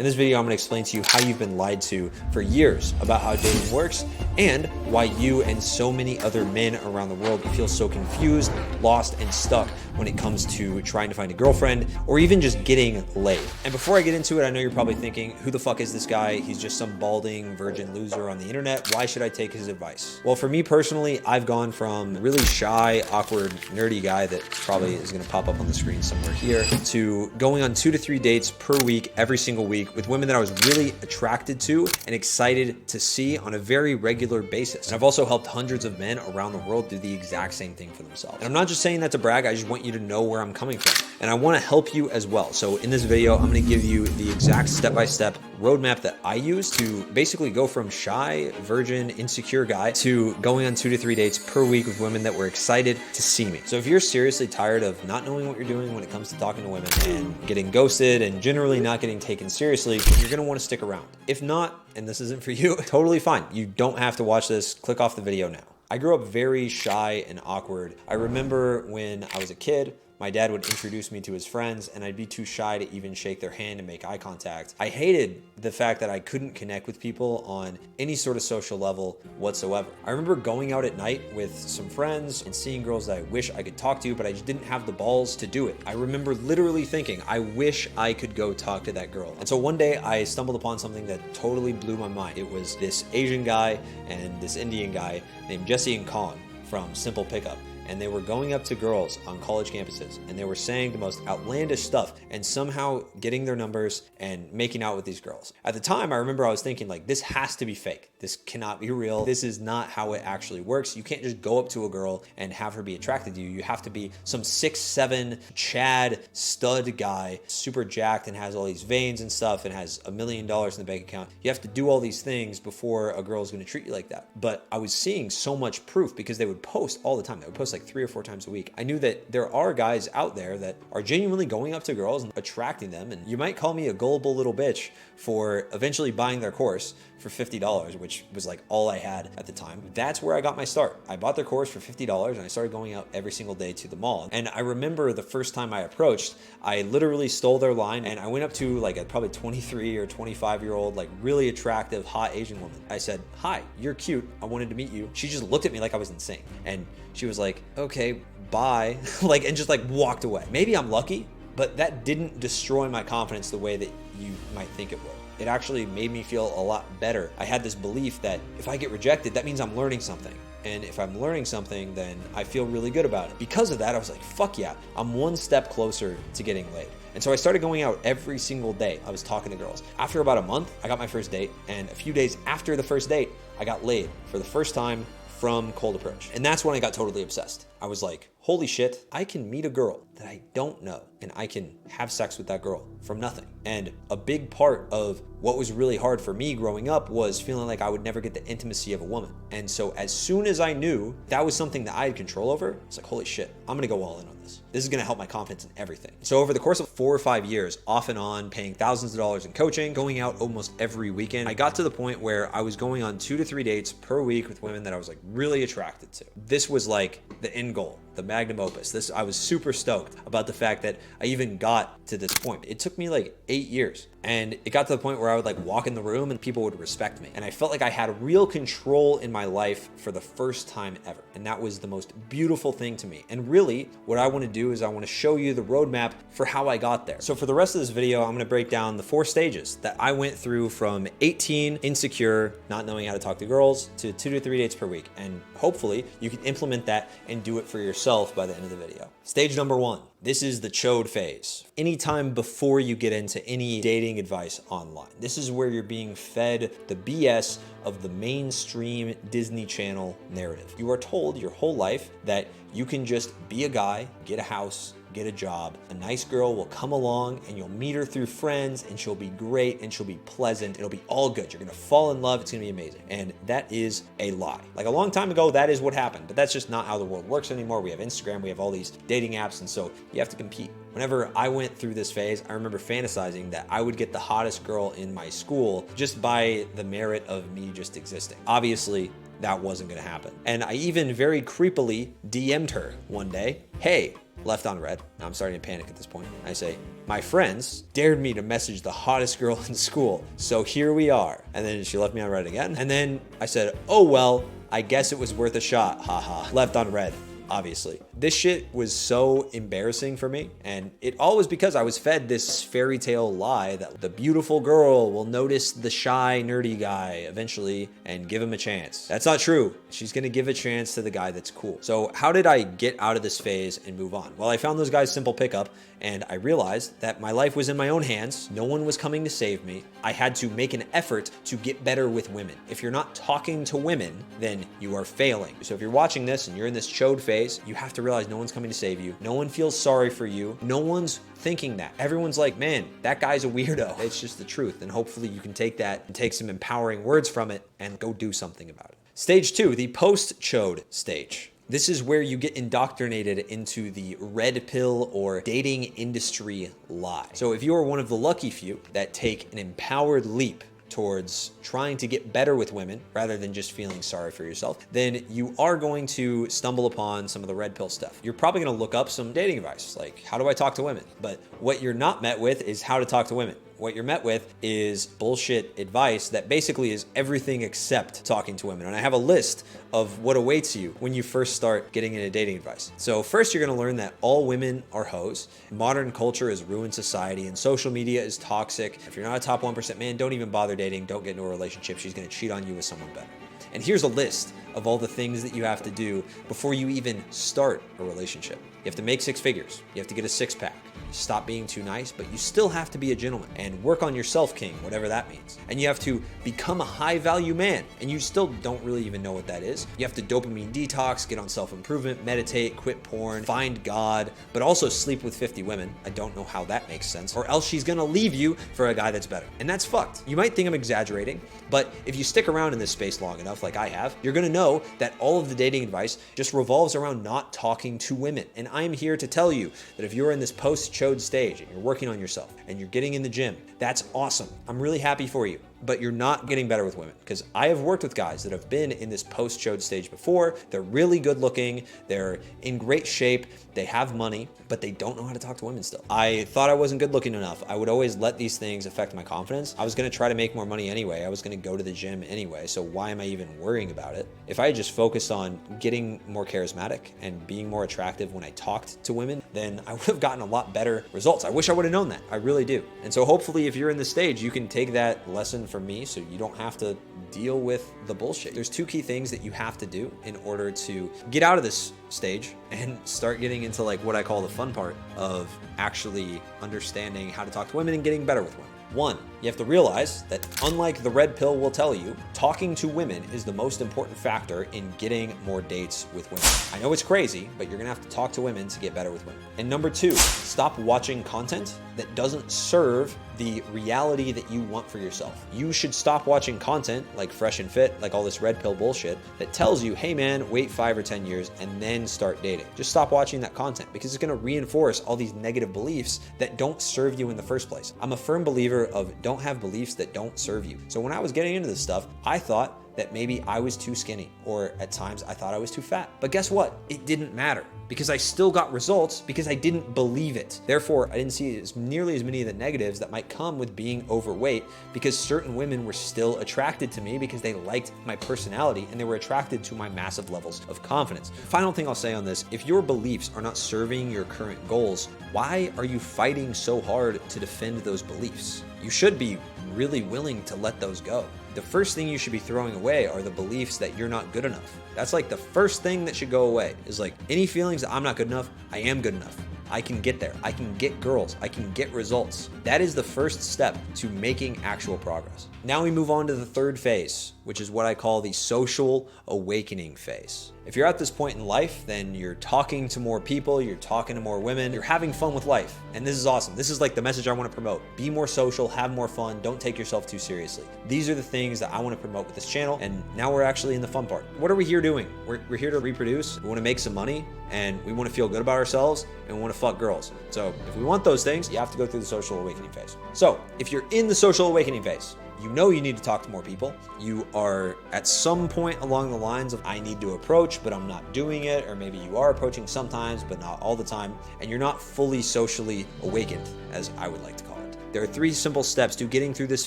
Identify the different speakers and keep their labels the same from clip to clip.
Speaker 1: In this video, I'm gonna explain to you how you've been lied to for years about how dating works and why you and so many other men around the world feel so confused, lost, and stuck when it comes to trying to find a girlfriend or even just getting laid. And before I get into it, I know you're probably thinking, who the fuck is this guy? He's just some balding virgin loser on the internet. Why should I take his advice? Well, for me personally, I've gone from really shy, awkward, nerdy guy that probably is gonna pop up on the screen somewhere here to going on 2 to 3 dates per week, every single week with women that I was really attracted to and excited to see on a very regular basis. And I've also helped hundreds of men around the world do the exact same thing for themselves. And I'm not just saying that to brag, I just want you to know where I'm coming from. And I wanna help you as well. So in this video, I'm gonna give you the exact step-by-step roadmap that I use to basically go from shy, virgin, insecure guy to going on 2 to 3 dates per week with women that were excited to see me. So if you're seriously tired of not knowing what you're doing when it comes to talking to women and getting ghosted and generally not getting taken seriously, then you're gonna wanna stick around. If not, and this isn't for you, totally fine. You don't have to watch this. Click off the video now. I grew up very shy and awkward. I remember when I was a kid, my dad would introduce me to his friends and I'd be too shy to even shake their hand and make eye contact. I hated the fact that I couldn't connect with people on any sort of social level whatsoever. I remember going out at night with some friends and seeing girls that I wish I could talk to, but I just didn't have the balls to do it. I remember literally thinking, I wish I could go talk to that girl. And so one day I stumbled upon something that totally blew my mind. It was this Asian guy and this Indian guy named Jesse and Colin from Simple Pickup. And they were going up to girls on college campuses and they were saying the most outlandish stuff and somehow getting their numbers and making out with these girls. At the time, I remember I was thinking like, this has to be fake. This cannot be real. This is not how it actually works. You can't just go up to a girl and have her be attracted to you. You have to be some 6'7" Chad stud guy, super jacked and has all these veins and stuff and has $1 million in the bank account. You have to do all these things before a girl is going to treat you like that. But I was seeing so much proof because they would post all the time. They would post like 3 or 4 times a week. I knew that there are guys out there that are genuinely going up to girls and attracting them. And you might call me a gullible little bitch for eventually buying their course for $50, which was like all I had at the time. That's where I got my start. I bought their course for $50 and I started going out every single day to the mall. And I remember the first time I approached, I literally stole their line and I went up to like a probably 23 or 25-year-old, like really attractive, hot Asian woman. I said, "Hi, you're cute. I wanted to meet you." She just looked at me like I was insane. And she was like, "Okay, bye." Like, and just like walked away. Maybe I'm lucky, but that didn't destroy my confidence the way that you might think it would. It actually made me feel a lot better. I had this belief that if I get rejected, that means I'm learning something. And if I'm learning something, then I feel really good about it. Because of that, I was like, fuck yeah, I'm one step closer to getting laid. And so I started going out every single day. I was talking to girls. After about a month, I got my first date. And a few days after the first date, I got laid for the first time from cold approach. And that's when I got totally obsessed. I was like, holy shit, I can meet a girl that I don't know and I can have sex with that girl from nothing. And a big part of what was really hard for me growing up was feeling like I would never get the intimacy of a woman. And so as soon as I knew that was something that I had control over, it's like, holy shit, I'm gonna go all in on this. This is gonna help my confidence in everything. So over the course of 4 or 5 years, off and on, paying thousands of dollars in coaching, going out almost every weekend, I got to the point where I was going on 2 to 3 dates per week with women that I was like really attracted to. This was like the end goal, the magnum opus. I was super stoked about the fact that I even got to this point. It took me like 8 years. And it got to the point where I would like walk in the room and people would respect me. And I felt like I had real control in my life for the first time ever. And that was the most beautiful thing to me. And really what I want to do is I want to show you the roadmap for how I got there. So for the rest of this video, I'm going to break down the 4 stages that I went through from 18, insecure, not knowing how to talk to girls, to 2 to 3 dates per week. And hopefully you can implement that and do it for yourself by the end of the video. Stage number 1. This is the chowed phase. Anytime before you get into any dating advice online. This is where you're being fed the BS of the mainstream Disney Channel narrative. You are told your whole life that you can just be a guy, get a house, get a job. A nice girl will come along and you'll meet her through friends and she'll be great and she'll be pleasant. It'll be all good. You're gonna fall in love. It's gonna be amazing. And that is a lie. Like a long time ago, that is what happened, but that's just not how the world works anymore. We have Instagram, we have all these dating apps, and so you have to compete. Whenever I went through this phase, I remember fantasizing that I would get the hottest girl in my school just by the merit of me just existing. Obviously, that wasn't gonna happen. And I even very creepily DM'd her one day, "Hey, left on red. Now I'm starting to panic at this point. I say, my friends dared me to message the hottest girl in school, so here we are. And then she left me on red again. And then I said, oh well, I guess it was worth a shot, haha. Left on red. Obviously. This shit was so embarrassing for me, and it all was because I was fed this fairy tale lie that the beautiful girl will notice the shy, nerdy guy eventually and give him a chance. That's not true. She's gonna give a chance to the guy that's cool. So how did I get out of this phase and move on? Well, I found those guys' simple pickup, and I realized that my life was in my own hands. No one was coming to save me. I had to make an effort to get better with women. If you're not talking to women, then you are failing. So if you're watching this and you're in this chode phase, you have to realize no one's coming to save you. No one feels sorry for you. No one's thinking that. Everyone's like, man, that guy's a weirdo. It's just the truth. And hopefully you can take that and take some empowering words from it and go do something about it. Stage 2, the post-chowed stage. This is where you get indoctrinated into the red pill or dating industry lie. So if you are one of the lucky few that take an empowered leap towards trying to get better with women rather than just feeling sorry for yourself, then you are going to stumble upon some of the red pill stuff. You're probably going to look up some dating advice, like how do I talk to women? But what you're not met with is how to talk to women. What you're met with is bullshit advice that basically is everything except talking to women. And I have a list of what awaits you when you first start getting into dating advice. So first, you're gonna learn that all women are hoes. Modern culture has ruined society and social media is toxic. If you're not a top 1% man, don't even bother dating. Don't get into a relationship. She's gonna cheat on you with someone better. And here's a list of all the things that you have to do before you even start a relationship. You have to make 6 figures. You have to get a 6-pack. Stop being too nice, but you still have to be a gentleman and work on your self-king, whatever that means. And you have to become a high-value man, and you still don't really even know what that is. You have to dopamine detox, get on self-improvement, meditate, quit porn, find God, but also sleep with 50 women. I don't know how that makes sense, or else she's gonna leave you for a guy that's better. And that's fucked. You might think I'm exaggerating, but if you stick around in this space long enough, like I have, you're gonna know that all of the dating advice just revolves around not talking to women. And I'm here to tell you that if you're in this post-chowed stage and you're working on yourself and you're getting in the gym, that's awesome. I'm really happy for you, but you're not getting better with women, because I have worked with guys that have been in this post-chowed stage before. They're really good looking, they're in great shape, they have money, but they don't know how to talk to women still. I thought I wasn't good looking enough. I would always let these things affect my confidence. I was gonna try to make more money anyway. I was gonna go to the gym anyway, so why am I even worrying about it? If I had just focused on getting more charismatic and being more attractive when I talked to women, then I would have gotten a lot better results. I wish I would have known that. I really do. And so hopefully if you're in this stage, you can take that lesson from me so you don't have to deal with the bullshit. There's 2 key things that you have to do in order to get out of this stage and start getting into like what I call the fun part of actually understanding how to talk to women and getting better with women. 1, you have to realize that unlike the red pill will tell you, talking to women is the most important factor in getting more dates with women. I know it's crazy, but you're gonna have to talk to women to get better with women. And number 2, stop watching content that doesn't serve the reality that you want for yourself. You should stop watching content like Fresh and Fit, like all this red pill bullshit that tells you, hey man, wait 5 or 10 years and then start dating. Just stop watching that content because it's gonna reinforce all these negative beliefs that don't serve you in the first place. I'm a firm believer of don't have beliefs that don't serve you. So when I was getting into this stuff, I thought that maybe I was too skinny, or at times I thought I was too fat. But guess what? It didn't matter because I still got results because I didn't believe it. Therefore, I didn't see nearly as many of the negatives that might come with being overweight because certain women were still attracted to me because they liked my personality and they were attracted to my massive levels of confidence. Final thing I'll say on this, if your beliefs are not serving your current goals, why are you fighting so hard to defend those beliefs? You should be really willing to let those go. The first thing you should be throwing away are the beliefs that you're not good enough. That's like the first thing that should go away, is like any feelings that I'm not good enough, I am good enough. I can get there. I can get girls. I can get results. That is the first step to making actual progress. Now we move on to the 3rd phase, which is what I call the social awakening phase. If you're at this point in life, then you're talking to more people, you're talking to more women, you're having fun with life. And this is awesome. This is like the message I want to promote. Be more social, have more fun, don't take yourself too seriously. These are the things that I want to promote with this channel. And now we're actually in the fun part. What are we here doing? We're here to reproduce. We want to make some money and we want to feel good about ourselves and we want to fuck girls. So if we want those things, you have to go through the social awakening phase. So if you're in the social awakening phase, you know you need to talk to more people. You are at some point along the lines of I need to approach, but I'm not doing it. Or maybe you are approaching sometimes, but not all the time. And you're not fully socially awakened, as I would like to call it. There are 3 simple steps to getting through this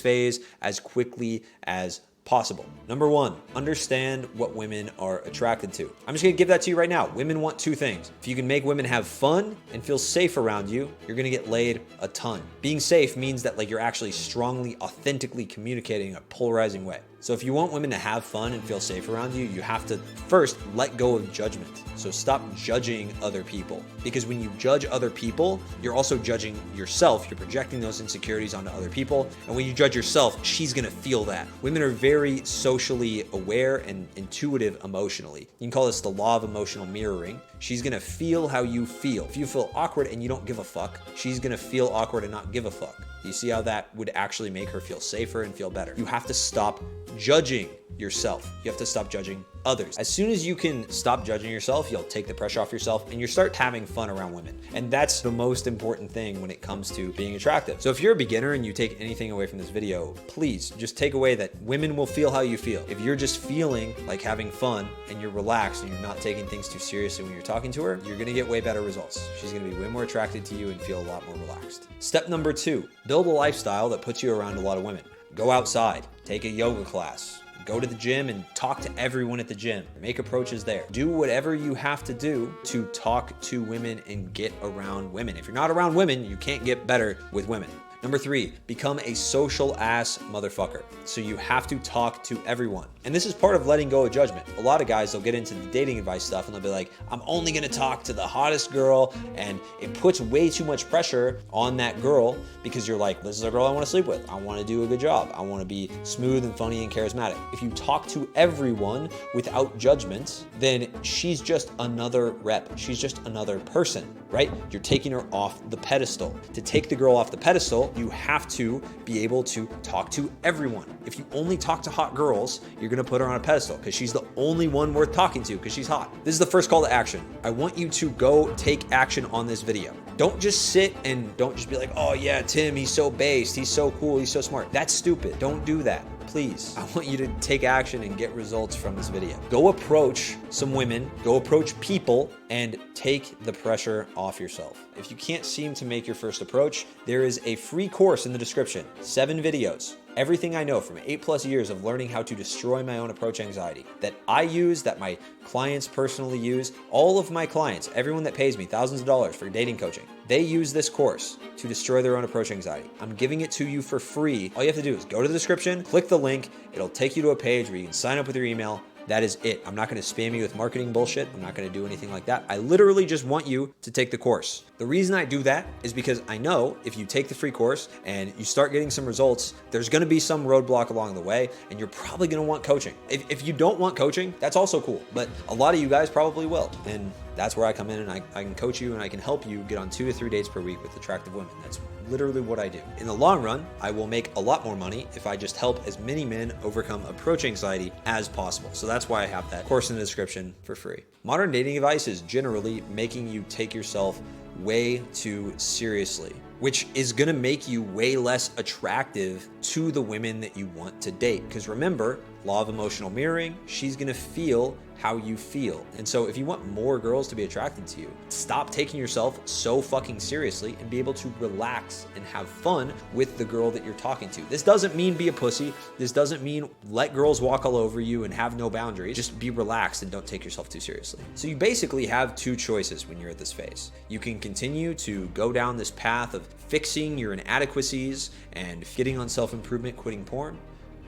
Speaker 1: phase as quickly as possible. Number 1, understand what women are attracted to. I'm just gonna give that to you right now. Women want 2 things. If you can make women have fun and feel safe around you, you're gonna get laid a ton. Being safe means that like you're actually strongly, authentically communicating in a polarizing way. So if you want women to have fun and feel safe around you, you have to first let go of judgment. So stop judging other people. Because when you judge other people, you're also judging yourself. You're projecting those insecurities onto other people. And when you judge yourself, she's gonna feel that. Women are very socially aware and intuitive emotionally. You can call this the law of emotional mirroring. She's gonna feel how you feel. If you feel awkward and you don't give a fuck, she's gonna feel awkward and not give a fuck. You see how that would actually make her feel safer and feel better? You have to stop judging yourself. You have to stop judging others. As soon as you can stop judging yourself, you'll take the pressure off yourself and you start having fun around women. And that's the most important thing when it comes to being attractive. So if you're a beginner and you take anything away from this video, please just take away that women will feel how you feel. If you're just feeling like having fun and you're relaxed and you're not taking things too seriously when you're talking to her, you're gonna get way better results. She's gonna be way more attracted to you and feel a lot more relaxed. Step number 2, build a lifestyle that puts you around a lot of women. Go outside, take a yoga class, go to the gym and talk to everyone at the gym. Make approaches there. Do whatever you have to do to talk to women and get around women. If you're not around women, you can't get better with women. Number 3, become a social ass motherfucker. So you have to talk to everyone. And this is part of letting go of judgment. A lot of guys, they'll get into the dating advice stuff and they'll be like, I'm only gonna talk to the hottest girl. And it puts way too much pressure on that girl because you're like, this is a girl I wanna sleep with. I wanna do a good job. I wanna be smooth and funny and charismatic. If you talk to everyone without judgment, then she's just another rep. She's just another person, right? You're taking her off the pedestal. To take the girl off the pedestal, you have to be able to talk to everyone. If you only talk to hot girls, you're gonna put her on a pedestal because she's the only one worth talking to because she's hot. This is the first call to action. I want you to go take action on this video. Don't just sit and don't just be like, oh yeah, Tim, he's so based, he's so cool, he's so smart. That's stupid. Don't do that. Please, I want you to take action and get results from this video. Go approach some women, go approach people, and take the pressure off yourself. If you can't seem to make your first approach, there is a free course in the description, 7 videos. Everything I know from 8+ years of learning how to destroy my own approach anxiety that I use, that my clients personally use. All of my clients, everyone that pays me thousands of dollars for dating coaching, they use this course to destroy their own approach anxiety. I'm giving it to you for free. All you have to do is go to the description, click the link. It'll take you to a page where you can sign up with your email. That is it. I'm not going to spam you with marketing bullshit. I'm not going to do anything like that. I literally just want you to take the course. The reason I do that is because I know if you take the free course and you start getting some results, there's going to be some roadblock along the way and you're probably going to want coaching. If you don't want coaching, that's also cool. But a lot of you guys probably will. And that's where I come in and I can coach you and I can help you get on 2 to 3 dates per week with attractive women. That's literally what I do. In the long run, I will make a lot more money if I just help as many men overcome approach anxiety as possible. So that's why I have that course in the description for free. Modern dating advice is generally making you take yourself way too seriously, which is gonna make you way less attractive to the women that you want to date. Because remember, law of emotional mirroring, she's gonna feel how you feel. And so if you want more girls to be attracted to you, stop taking yourself so fucking seriously and be able to relax and have fun with the girl that you're talking to. This doesn't mean be a pussy. This doesn't mean let girls walk all over you and have no boundaries. Just be relaxed and don't take yourself too seriously. So you basically have 2 choices when you're at this phase. You can continue to go down this path of fixing your inadequacies and getting on self-improvement, quitting porn,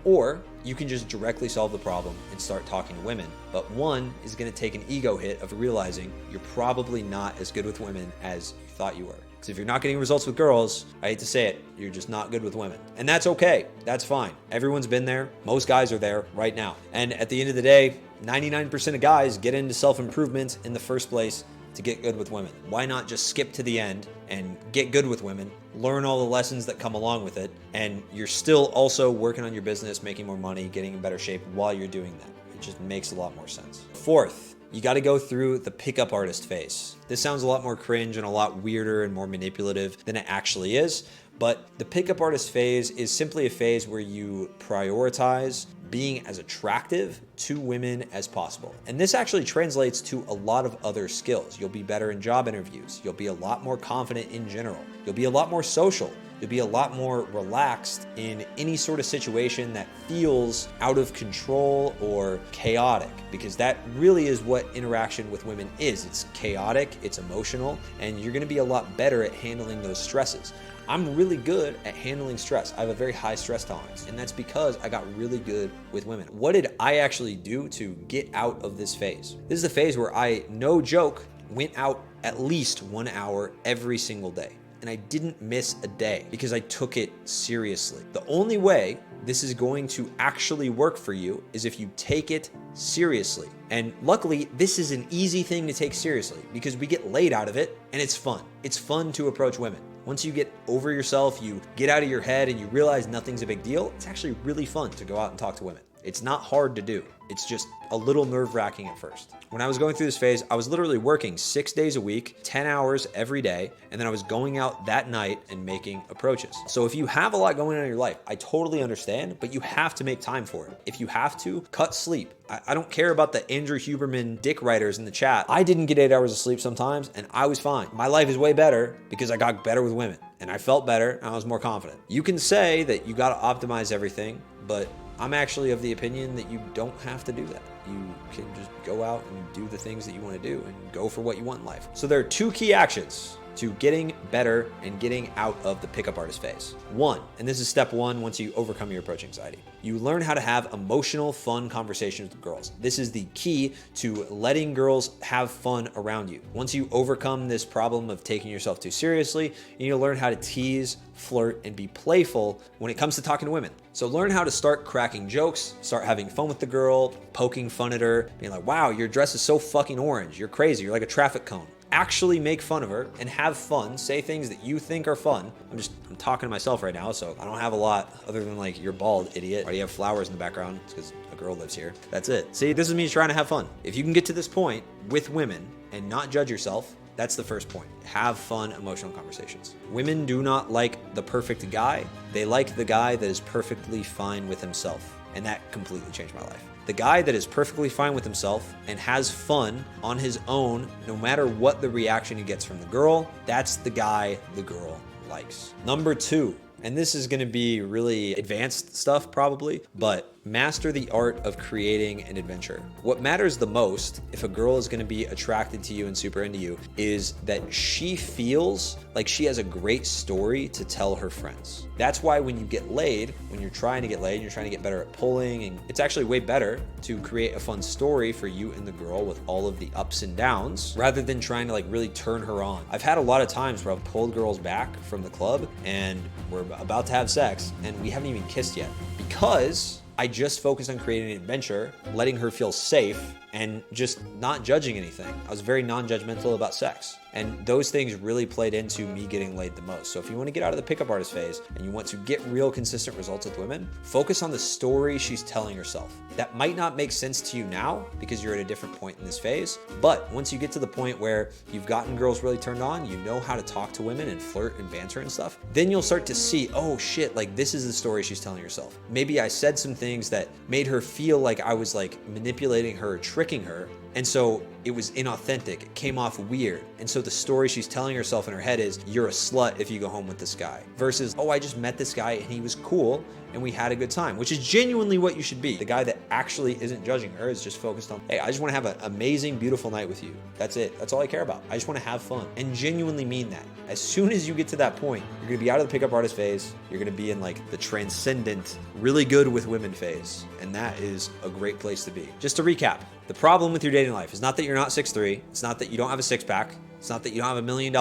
Speaker 1: or you can just directly solve the problem and start talking to women. But one is going to take an ego hit of realizing you're probably not as good with women as you thought you were. Because if you're not getting results with girls, I hate to say it, you're just not good with women. And that's okay. That's fine. Everyone's been there. Most guys are there right now. And at the end of the day, 99% of guys get into self-improvement in the first place to get good with women. Why not just skip to the end and get good with women, learn all the lessons that come along with it, and you're still also working on your business, making more money, getting in better shape while you're doing that. It just makes a lot more sense. 4th, you got to go through the pickup artist phase. This sounds a lot more cringe and a lot weirder and more manipulative than it actually is, But the pickup artist phase is simply a phase where you prioritize being as attractive to women as possible. And this actually translates to a lot of other skills. You'll be better in job interviews. You'll be a lot more confident in general. You'll be a lot more social. You'll be a lot more relaxed in any sort of situation that feels out of control or chaotic, because that really is what interaction with women is. It's chaotic, it's emotional, and you're gonna be a lot better at handling those stresses. I'm really good at handling stress. I have a very high stress tolerance, and that's because I got really good with women. What did I actually do to get out of this phase? This is the phase where I, no joke, went out at least 1 hour every single day. And I didn't miss a day because I took it seriously. The only way this is going to actually work for you is if you take it seriously. And luckily, this is an easy thing to take seriously because we get laid out of it and it's fun. It's fun to approach women. Once you get over yourself, you get out of your head and you realize nothing's a big deal, it's actually really fun to go out and talk to women. It's not hard to do. It's just a little nerve-wracking at first. When I was going through this phase, I was literally working 6 days a week, 10 hours every day, and then I was going out that night and making approaches. So if you have a lot going on in your life, I totally understand, but you have to make time for it. If you have to, cut sleep. I don't care about the Andrew Huberman dick writers in the chat. I didn't get 8 hours of sleep sometimes, and I was fine. My life is way better because I got better with women, and I felt better, and I was more confident. You can say that you gotta optimize everything, but I'm actually of the opinion that you don't have to do that. You can just go out and do the things that you want to do and go for what you want in life. So there are 2 key actions to getting better and getting out of the pickup artist phase. 1, and this is step 1 once you overcome your approach anxiety. You learn how to have emotional, fun conversations with girls. This is the key to letting girls have fun around you. Once you overcome this problem of taking yourself too seriously, you need to learn how to tease, flirt, and be playful when it comes to talking to women. So learn how to start cracking jokes, start having fun with the girl, poking fun at her, being like, wow, your dress is so fucking orange. You're crazy. You're like a traffic cone. Actually make fun of her and have fun. Say things that you think are fun. I'm talking to myself right now, so I don't have a lot other than like, you're bald, idiot. Or you have flowers in the background. It's because a girl lives here. That's it. See, this is me trying to have fun. If you can get to this point with women and not judge yourself, that's the first point. Have fun, emotional conversations. Women do not like the perfect guy. They like the guy that is perfectly fine with himself. And that completely changed my life. The guy that is perfectly fine with himself and has fun on his own, no matter what the reaction he gets from the girl, that's the guy the girl likes. Number 2, and this is gonna be really advanced stuff probably, but master the art of creating an adventure. What matters the most if a girl is going to be attracted to you and super into you is that she feels like she has a great story to tell her friends. That's why when you get laid, when you're trying to get laid, you're trying to get better at pulling, and it's actually way better to create a fun story for you and the girl with all of the ups and downs rather than trying to like really turn her on. I've had a lot of times where I've pulled girls back from the club and we're about to have sex and we haven't even kissed yet because I just focused on creating an adventure, letting her feel safe, and just not judging anything. I was very non-judgmental about sex. And those things really played into me getting laid the most. So if you want to get out of the pickup artist phase and you want to get real consistent results with women, focus on the story she's telling herself. That might not make sense to you now because you're at a different point in this phase. But once you get to the point where you've gotten girls really turned on, you know how to talk to women and flirt and banter and stuff, then you'll start to see, oh shit, like this is the story she's telling herself. Maybe I said some things that made her feel like I was like manipulating her, or tricking her. And so it was inauthentic. It came off weird. And so the story she's telling herself in her head is, you're a slut if you go home with this guy. Versus, oh, I just met this guy and he was cool and we had a good time, which is genuinely what you should be. The guy that actually isn't judging her is just focused on, hey, I just want to have an amazing, beautiful night with you. That's it. That's all I care about. I just want to have fun and genuinely mean that. As soon as you get to that point, you're going to be out of the pickup artist phase. You're going to be in like the transcendent, really good with women phase. And that is a great place to be. Just to recap, the problem with your dating life is not that you're not 6'3". It's not that you don't have a six-pack. It's not that you don't have $1 million.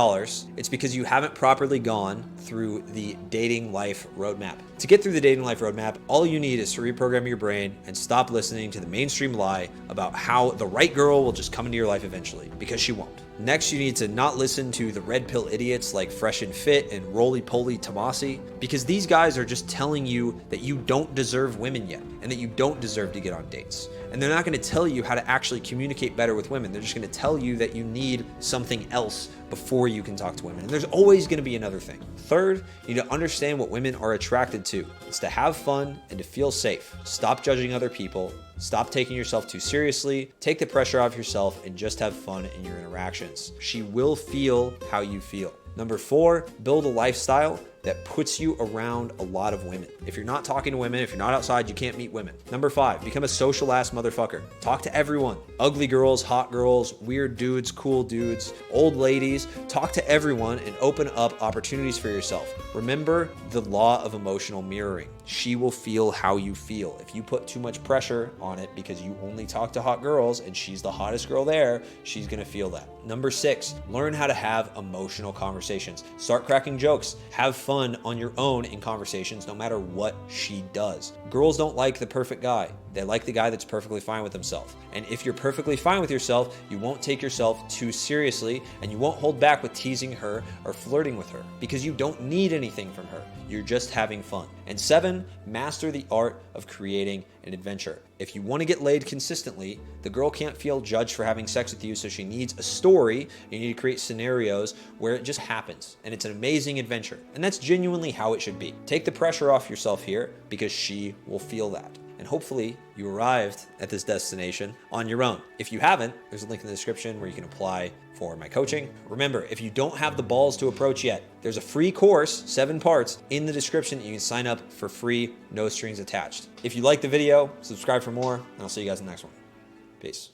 Speaker 1: It's because you haven't properly gone through the dating life roadmap. To get through the dating life roadmap, all you need is to reprogram your brain and stop listening to the mainstream lie about how the right girl will just come into your life eventually, because she won't. Next, you need to not listen to the red pill idiots like Fresh and Fit and Roly Poly Tomasi, because these guys are just telling you that you don't deserve women yet and that you don't deserve to get on dates. And they're not going to tell you how to actually communicate better with women. They're just going to tell you that you need something else before you can talk to women. And there's always going to be another thing. Third, you need to understand what women are attracted to. It's to have fun and to feel safe. Stop judging other people. Stop taking yourself too seriously. Take the pressure off yourself and just have fun in your interactions. She will feel how you feel. Number 4, build a lifestyle that puts you around a lot of women. If you're not talking to women, if you're not outside, you can't meet women. Number 5, become a social ass motherfucker. Talk to everyone. Ugly girls, hot girls, weird dudes, cool dudes, old ladies. Talk to everyone and open up opportunities for yourself. Remember the law of emotional mirroring. She will feel how you feel. If you put too much pressure on it because you only talk to hot girls and she's the hottest girl there, she's gonna feel that. Number 6, learn how to have emotional conversations. Start cracking jokes. Have fun on your own in conversations, no matter what she does. Girls don't like the perfect guy. They like the guy that's perfectly fine with himself. And if you're perfectly fine with yourself, you won't take yourself too seriously and you won't hold back with teasing her or flirting with her because you don't need anything from her. You're just having fun. And 7, master the art of creating an adventure. If you want to get laid consistently, the girl can't feel judged for having sex with you, so she needs a story. You need to create scenarios where it just happens and it's an amazing adventure. And that's genuinely how it should be. Take the pressure off yourself here because she will feel that. And hopefully you arrived at this destination on your own. If you haven't, there's a link in the description where you can apply for my coaching. Remember, if you don't have the balls to approach yet, there's a free course, 7 parts, in the description. You can sign up for free, no strings attached. If you like the video, subscribe for more, and I'll see you guys in the next one. Peace.